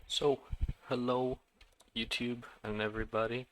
So, hello YouTube and everybody.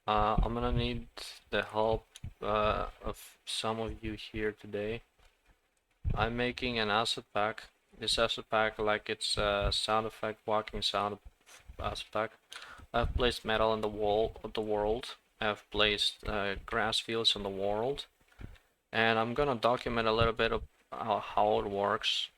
I'm gonna need the help of some of you here today. I'm making an asset pack. This asset pack, like it's a sound effect, walking sound asset pack. I've placed metal on the wall of the world. I've placed grass fields in the world, and I'm gonna document a little bit of how it works,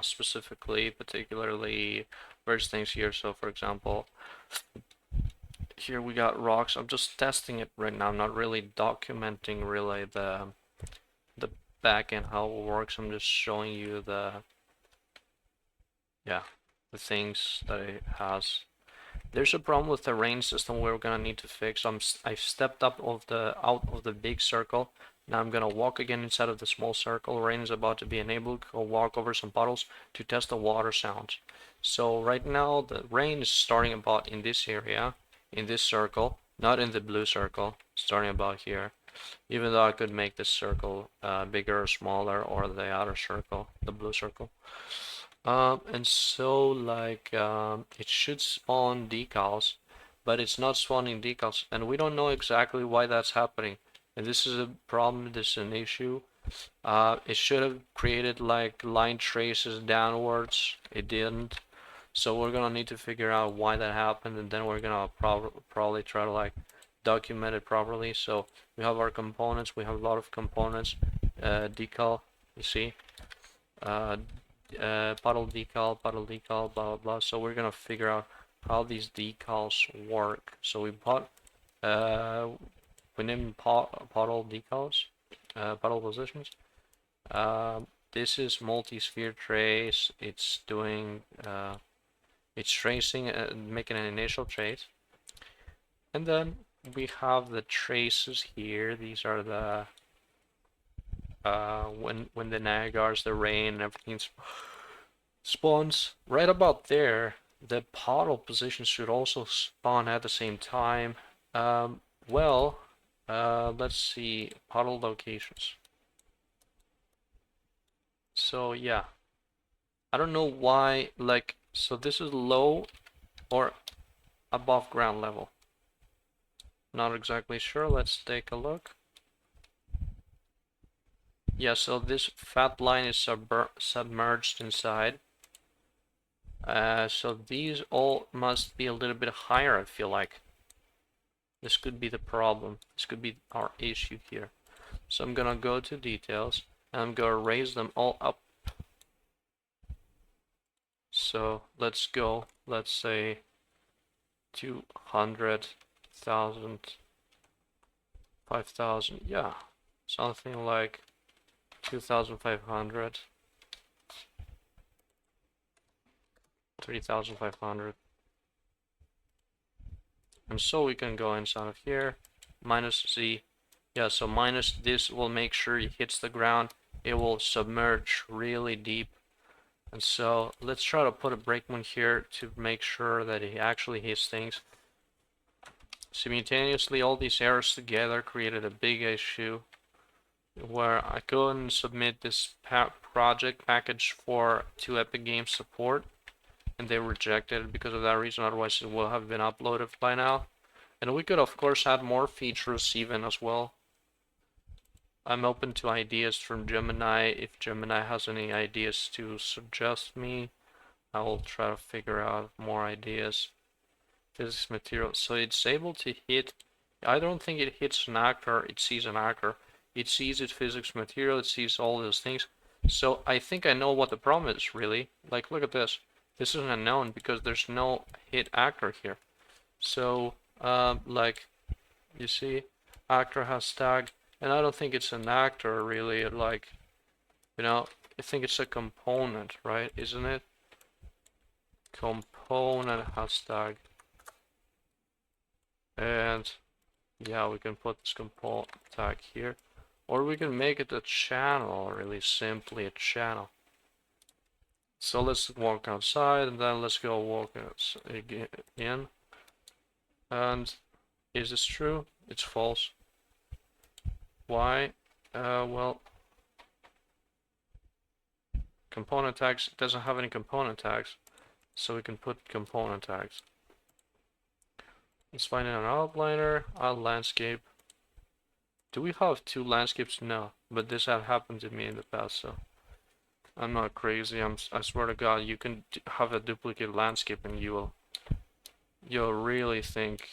specifically, particularly various things here. So, for example, here we got rocks. I'm just testing it right now. I'm not really documenting really the back end how it works. I'm just showing you yeah the things that it has. There's a problem with the rain system we're gonna need to fix. I've stepped up of the out of the big circle. Now I'm gonna walk again inside of the small circle. Rain is about to be enabled. Go walk over some puddles to test the water sounds. So right now the rain is starting about in this area, in this circle, not in the blue circle, starting about here. Even though I could make this circle bigger or smaller, or the outer circle, the blue circle. And so it should spawn decals, but it's not spawning decals, and we don't know exactly why that's happening. And this is a problem, this is an issue. It should have created like line traces downwards. It didn't. So we're gonna need to figure out why that happened, and then we're gonna probably try to like document it properly. So we have our components, we have a lot of components, decal, you see, uh, puddle decal, blah blah blah. So we're gonna figure out how these decals work. So uh, we named puddle decals, puddle positions. This is multi-sphere trace. It's doing, it's tracing, making an initial trace, and then we have the traces here. These are the when the Niagara's, the rain, and everything spawns right about there. The puddle position should also spawn at the same time. Um, well, let's see, puddle locations. So yeah, I don't know why, like, so this is low or above ground level. Not exactly sure. Let's take a look. Yeah, so this fat line is submerged inside. So these all must be a little bit higher, I feel like. This could be the problem. This could be our issue here. So I'm gonna go to details and I'm gonna raise them all up. So let's go, let's say 200,000, 5,000, yeah, something like 2,500, 3,500. And so we can go inside of here, minus Z. Yeah, so minus this will make sure it hits the ground. It will submerge really deep. And so let's try to put a breakpoint here to make sure that it actually hits things. Simultaneously, all these errors together created a big issue where I couldn't submit this project package to Epic Games support, and they rejected it because of that reason. Otherwise, it will have been uploaded by now. And we could, of course, add more features even as well. I'm open to ideas from Gemini. If Gemini has any ideas to suggest me, I will try to figure out more ideas. Physics material. So it's able to hit. I don't think it hits an actor. It sees an actor. It sees its physics material. It sees all those things. So I think I know what the problem is really. Like, look at this. This is an unknown because there's no hit actor here. So, like, you see, actor has tag, and I don't think it's an actor really. Like, I think it's a component, right? Isn't it? Component has tag. And yeah, we can put this component tag here. Or we can make it a channel, really simply a channel. So let's walk outside and then let's go walk in. And is this true? It's false. Why? Well, component tags doesn't have any component tags. so we can put component tags. Let's find an outliner, a landscape. Do we have two landscapes? No, but this had happened to me in the past, so I'm not crazy. I swear to God, you can have a duplicate landscape and you'll really think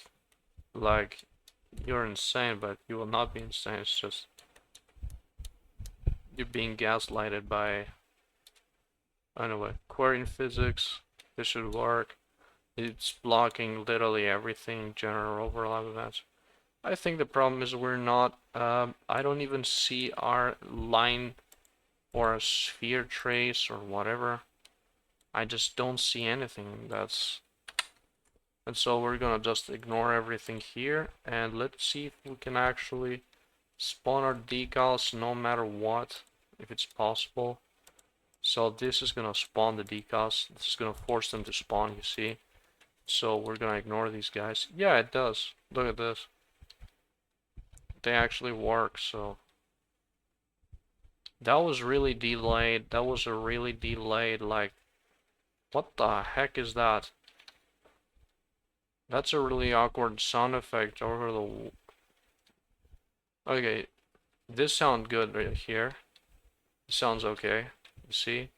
like you're insane, but you will not be insane. It's just you're being gaslighted by, anyway, querying physics. This should work. It's blocking literally everything, general overlap events. I think the problem is we're not, I don't even see our line or a sphere trace or whatever. I just don't see anything. And so we're gonna just ignore everything here and let's see if we can actually spawn our decals no matter what, if it's possible. So this is gonna spawn the decals. This is gonna force them to spawn, you see. So we're gonna ignore these guys. Yeah, it does. Look at this. They actually work, so that was really delayed. That was a really delayed, like, what the heck is that? That's a really awkward sound effect over the... Okay, this sounds good right here. It sounds okay. You see?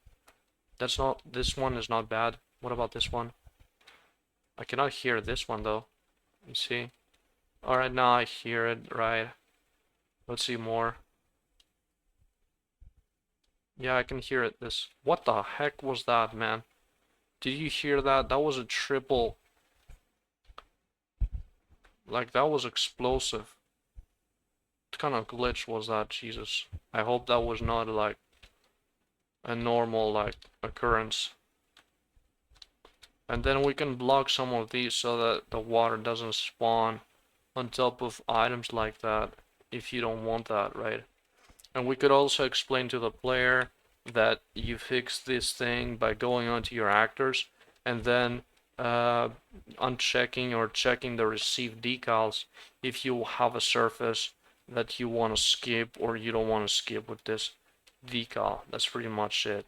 That's not... This one is not bad. What about this one? I cannot hear this one though. You see? Alright, now I hear it, right. Let's see more. Yeah, I can hear it. This... What the heck was that, man? Did you hear that? That was a triple... Like, that was explosive. What kind of glitch was that? Jesus. I hope that was not, like, a normal, like, occurrence. And then we can block some of these so that the water doesn't spawn on top of items like that, if you don't want that, right? And we could also explain to the player that you fix this thing by going onto your actors and then unchecking or checking the received decals if you have a surface that you want to skip or you don't want to skip with this decal. That's pretty much it.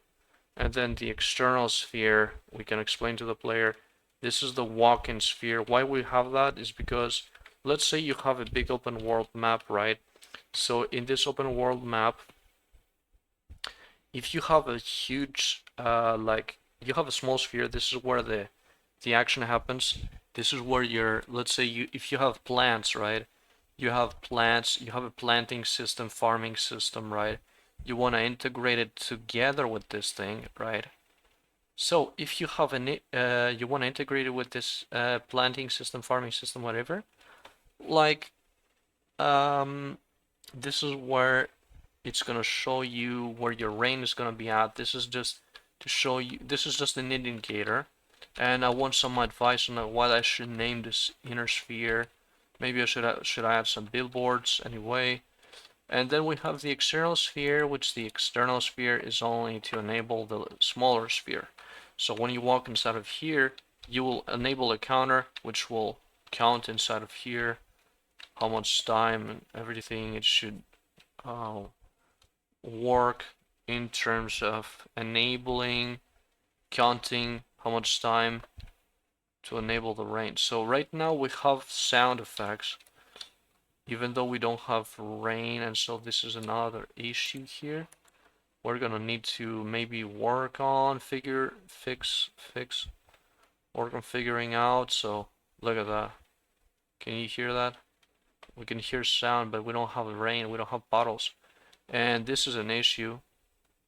And then the external sphere, we can explain to the player, this is the walk-in sphere. Why we have that is because, let's say you have a big open world map, right? So in this open world map, if you have a huge, like, you have a small sphere, this is where the action happens. This is where you're, let's say if you have plants, right? You have plants, you have a planting system, farming system, right? You want to integrate it together with this thing, right? So if you have you want to integrate it with this planting system, farming system, whatever, like, this is where it's gonna show you where your rain is gonna be at. This is just to show you, this is just an indicator. And I want some advice on what I should name this inner sphere. Maybe I should add some billboards anyway. And then we have the external sphere, which the external sphere is only to enable the smaller sphere. So when you walk inside of here, you will enable a counter, which will count inside of here how much time and everything it should work in terms of enabling, counting how much time to enable the range. So right now we have sound effects, even though we don't have rain, and so this is another issue here. We're gonna need to maybe work on work on figuring out. So look at that. Can you hear that? We can hear sound, but we don't have rain, we don't have puddles. And this is an issue.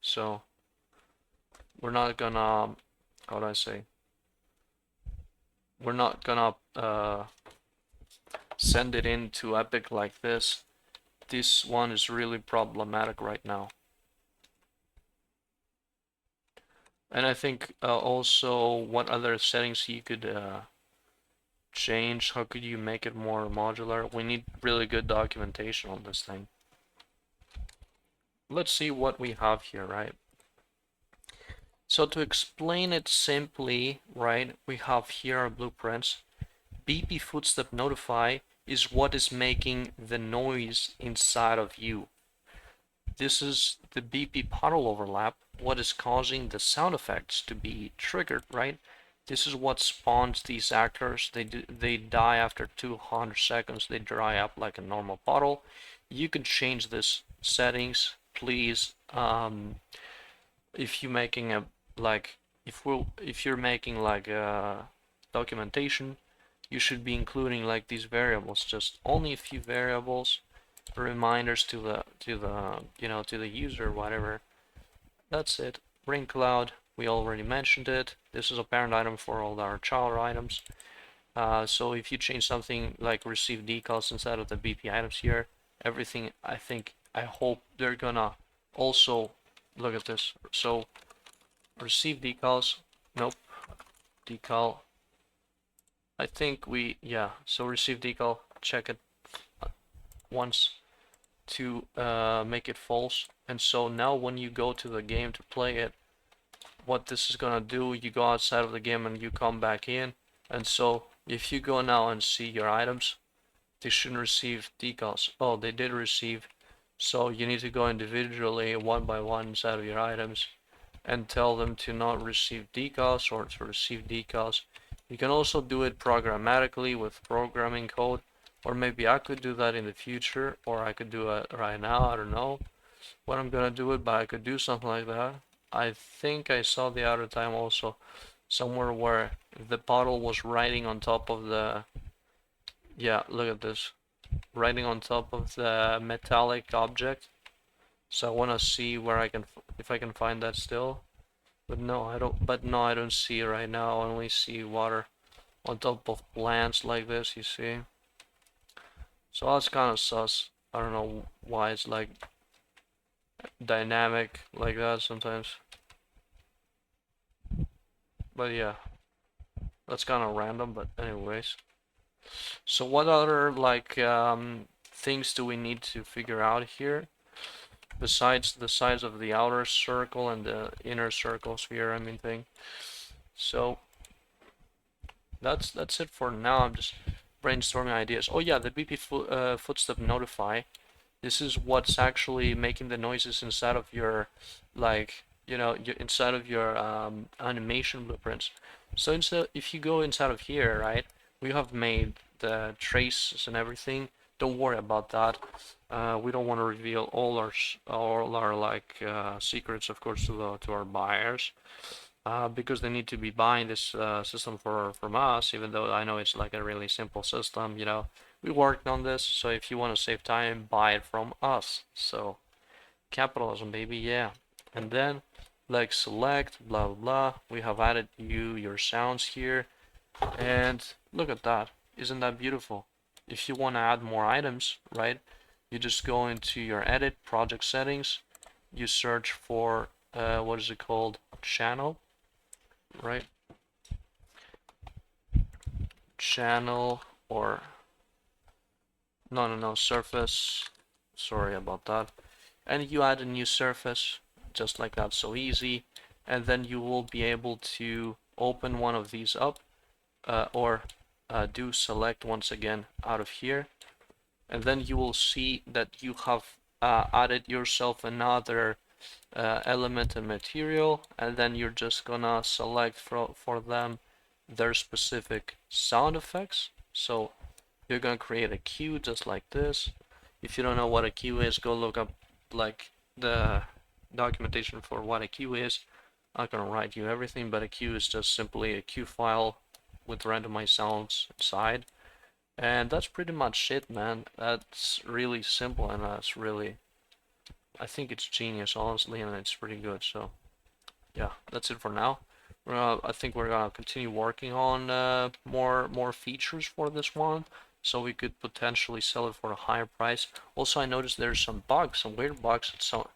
So we're not gonna, how do I say? We're not gonna send it into Epic like this. This one is really problematic right now. And I think also what other settings you could change. How could you make it more modular? We need really good documentation on this thing. Let's see what we have here, right? So to explain it simply, right, we have here our blueprints. BP footstep notify is what is making the noise inside of you. This is the BP puddle overlap, what is causing the sound effects to be triggered, right? This is what spawns these actors. They die after 200 seconds. They dry up like a normal puddle. You can change this settings, please. If you're making a like if you're making like a documentation, you should be including like these variables, just only a few variables, reminders to the to the user, whatever. That's it. Ring cloud, we already mentioned it. This is a parent item for all our child items. So if you change something like receive decals inside of the BP items here, everything, I hope they're gonna also look at this. So receive decals, nope, decal. I think yeah, so receive decal, check it once to make it false. And so now when you go to the game to play it, what this is gonna do, you go outside of the game and you come back in. And so if you go now and see your items, they shouldn't receive decals. Oh, they did receive. So you need to go individually, one by one, inside of your items and tell them to not receive decals or to receive decals. You can also do it programmatically with programming code, or maybe I could do that in the future, or I could do it right now. I don't know when I'm gonna do it, but I could do something like that. I think I saw the other time also somewhere where the Puddle was riding on top of the, yeah, look at this, riding on top of the metallic object. So I want to see where I can, if I can find that still. But no, I don't. But no, I don't see it right now. I only see water on top of plants like this. You see. So that's kind of sus. I don't know why it's like dynamic like that sometimes. But yeah, that's kind of random. But anyways. So what other like things do we need to figure out here? Besides the size of the outer circle and the inner circle sphere, I mean thing. So that's it for now. I'm just brainstorming ideas. Oh yeah, the BP footstep notify. This is what's actually making the noises inside of your, like, inside of your animation blueprints. So if you go inside of here, right, we have made the traces and everything. Don't worry about that. We don't want to reveal all our like secrets, of course, to our buyers. Because they need to be buying this system from us, even though I know it's like a really simple system, we worked on this, so if you want to save time, buy it from us. So capitalism, baby, yeah. And then like select, blah blah blah. We have added your sounds here, and look at that. Isn't that beautiful? If you want to add more items, right, you just go into your edit project settings, you search for what is it called, channel, right? Channel, or no, surface. Sorry about that. And you add a new surface, just like that, so easy. And then you will be able to open one of these up, or do select once again out of here. And then you will see that you have added yourself another element and material, and then you're just gonna select for them their specific sound effects. So you're gonna create a queue just like this. If you don't know what a queue is, go look up like the documentation for what a queue is. I'm not gonna write you everything, but a queue is just simply a queue file with randomized sounds inside. And that's pretty much it, man. That's really simple, and I think it's genius, honestly, and it's pretty good. So yeah, that's it for now. I think we're gonna continue working on more features for this one, so we could potentially sell it for a higher price. Also, I noticed there's some bugs, some weird bugs at some,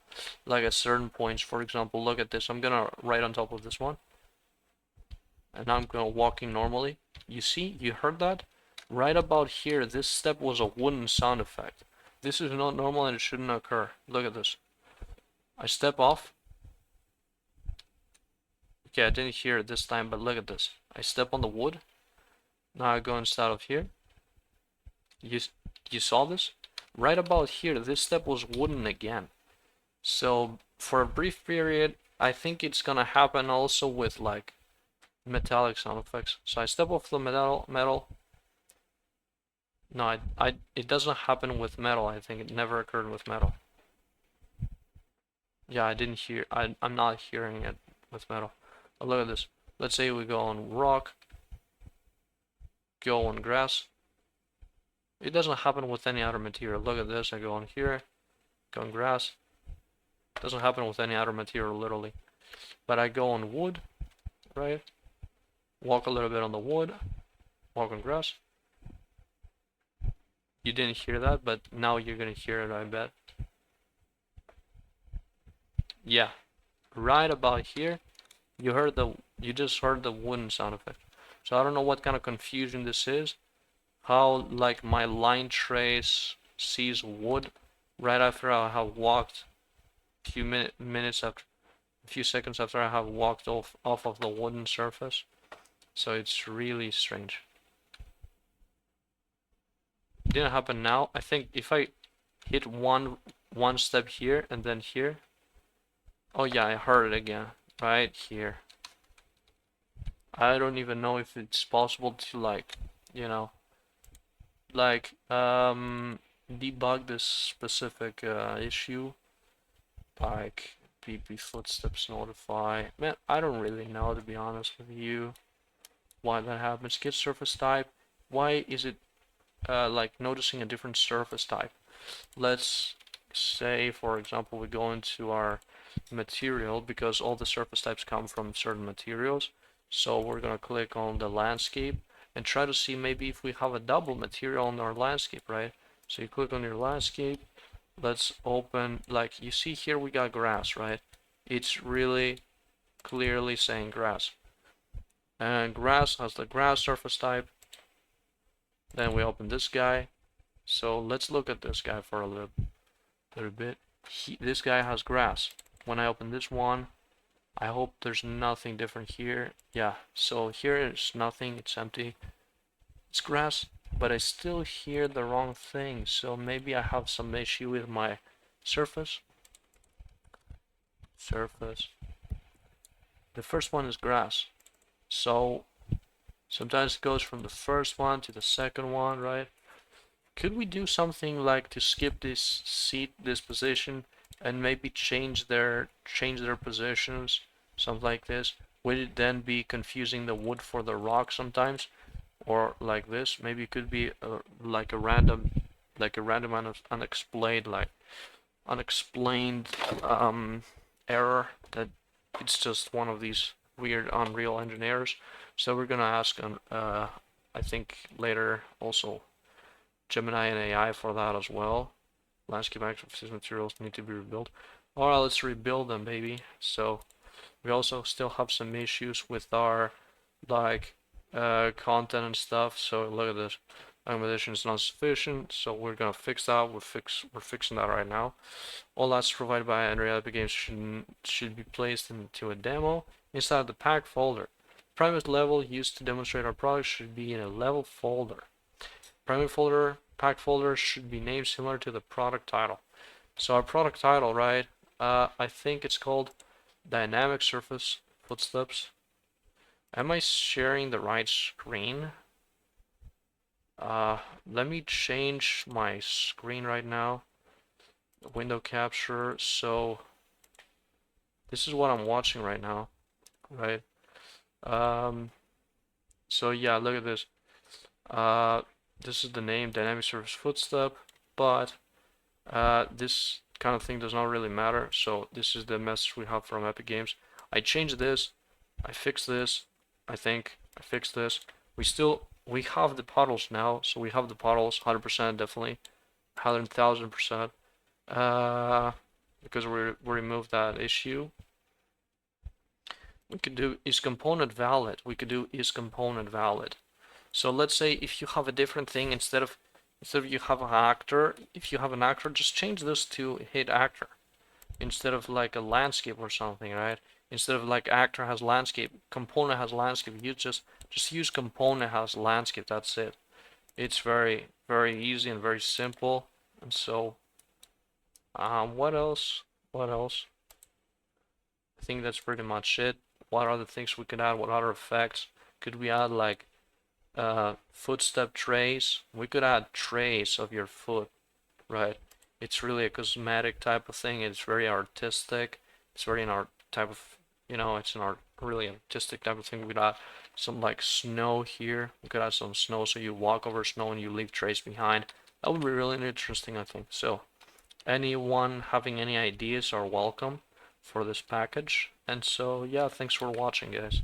like at certain points. For example, look at this. I'm gonna right on top of this one, and now I'm gonna walking normally. You see, you heard that? Right about here, this step was a wooden sound effect. This is not normal and it shouldn't occur. Look at this. I step off. Okay, I didn't hear it this time, but look at this. I step on the wood. Now I go inside of here. You saw this? Right about here, this step was wooden again. So for a brief period, I think it's gonna happen also with like metallic sound effects. So I step off the metal. No, it doesn't happen with metal. I think it never occurred with metal. Yeah, I didn't hear. I'm not hearing it with metal. But look at this. Let's say we go on rock, go on grass. It doesn't happen with any other material. Look at this. I go on here, go on grass. It doesn't happen with any other material, literally. But I go on wood, right? Walk a little bit on the wood, walk on grass. You didn't hear that, but now you're gonna hear it, I bet. Yeah, right about here, you just heard the wooden sound effect. So I don't know what kind of confusion this is. How like my line trace sees wood right after I have walked a few minutes after, a few seconds after I have walked off of the wooden surface. So it's really strange. It didn't happen now. I think if I hit one step here and then here. Oh yeah, I heard it again. Right here. I don't even know if it's possible to like, you know, like debug this specific issue. Like PP footsteps notify. Man, I don't really know, to be honest with you, why that happens. Get surface type. Why is it like noticing a different surface type? Let's say, for example, we go into our material because all the surface types come from certain materials. So we're gonna click on the landscape and try to see maybe if we have a double material on our landscape, right? So you click on your landscape. Let's open, like you see here, we got grass, right? It's really clearly saying grass. And grass has the grass surface type. Then we open this guy. So let's look at this guy for a little bit. This guy has grass. When I open this one, I hope there's nothing different here. Yeah, so here is nothing, it's empty. It's grass, but I still hear the wrong thing. So maybe I have some issue with my surface. The first one is grass. So sometimes it goes from the first one to the second one, right? Could we do something like to skip this seat, this position, and maybe change their positions, something like this? Would it then be confusing the wood for the rock sometimes, or like this? Maybe it could be like a random, unexplained error that it's just one of these weird Unreal engineers. So we're gonna ask, I think later also Gemini and AI for that as well. Landscape active materials need to be rebuilt. Alright, let's rebuild them, baby. So we also still have some issues with our like content and stuff. So look at this. Accommodation is not sufficient, so we're gonna fix that. We're fixing that right now. All assets provided by Unreal Epic Games should be placed into a demo inside the pack folder. Private level used to demonstrate our product should be in a level folder. Private folder, pack folder should be named similar to the product title. So our product title, right? I think it's called Dynamic Surface Footsteps. Am I sharing the right screen? Let me change my screen right now. Window capture. So this is what I'm watching right now, right? So yeah, look at this. This is the name, Dynamic Surface Footstep, but this kind of thing does not really matter. So this is the message we have from Epic Games. I changed this. I fixed this. I think I fixed this. We have the puddles now, so we have the puddles 100% definitely, 100,000%. Because we removed that issue. We could do is component valid. We could do is component valid. So let's say if you have a different thing instead of you have an actor, if you have an actor, just change this to hit actor instead of like a landscape or something, right? Instead of like actor has landscape, component has landscape. You just use component has landscape. That's it. It's very easy and very simple. And so, what else? I think that's pretty much it. what other things we could add, what other effects. Could we add like footstep trays? We could add trays of your foot, right? It's really a cosmetic type of thing. It's very artistic. It's very an art type of, it's an art, really artistic type of thing. We could add some like snow here. We could add some snow so you walk over snow and you leave trays behind. That would be really interesting, I think. So, anyone having any ideas are welcome for this package. And so, yeah, thanks for watching, guys.